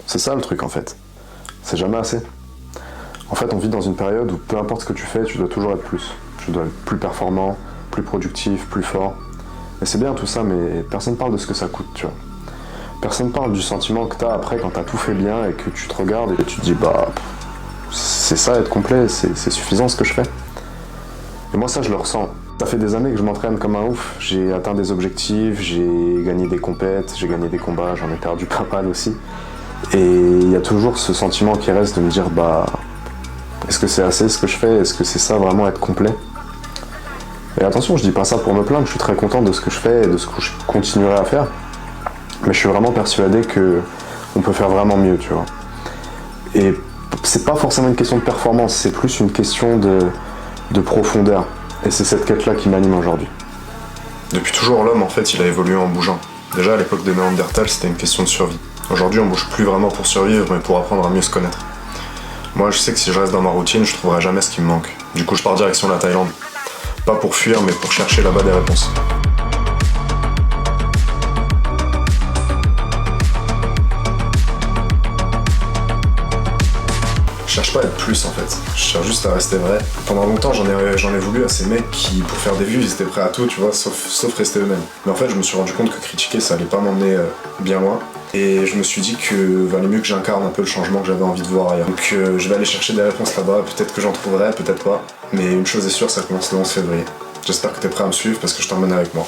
C'est ça le truc en fait. C'est jamais assez. En fait, on vit dans une période où peu importe ce que tu fais, tu dois toujours être plus. Tu dois être plus performant, plus productif, plus fort. Et c'est bien tout ça, mais personne parle de ce que ça coûte, tu vois. Personne parle du sentiment que t'as après quand t'as tout fait bien et que tu te regardes et tu te dis bah c'est ça être complet, c'est suffisant ce que je fais. Et moi ça je le ressens. Ça fait des années que je m'entraîne comme un ouf, j'ai atteint des objectifs, j'ai gagné des compètes, j'ai gagné des combats, j'en ai perdu pas mal aussi. Et il y a toujours ce sentiment qui reste de me dire bah est-ce que c'est assez ce que je fais, est-ce que c'est ça vraiment être complet? Et attention, je dis pas ça pour me plaindre, je suis très content de ce que je fais et de ce que je continuerai à faire. Mais je suis vraiment persuadé qu'on peut faire vraiment mieux, tu vois. Et c'est pas forcément une question de performance, c'est plus une question de profondeur. Et c'est cette quête-là qui m'anime aujourd'hui. Depuis toujours, l'homme, en fait, il a évolué en bougeant. Déjà, à l'époque des Néandertals, c'était une question de survie. Aujourd'hui, on bouge plus vraiment pour survivre, mais pour apprendre à mieux se connaître. Moi, je sais que si je reste dans ma routine, je trouverai jamais ce qui me manque. Du coup, je pars direction la Thaïlande. Pas pour fuir, mais pour chercher là-bas des réponses. Je cherche pas à être plus en fait, je cherche juste à rester vrai. Pendant longtemps j'en ai voulu à ces mecs qui pour faire des vues ils étaient prêts à tout tu vois, sauf rester eux-mêmes. Mais en fait je me suis rendu compte que critiquer ça allait pas m'emmener bien loin. Et je me suis dit que valait mieux que j'incarne un peu le changement que j'avais envie de voir ailleurs. Donc je vais aller chercher des réponses là-bas, peut-être que j'en trouverai, peut-être pas. Mais une chose est sûre, ça commence le 11 février. J'espère que t'es prêt à me suivre parce que je t'emmène avec moi.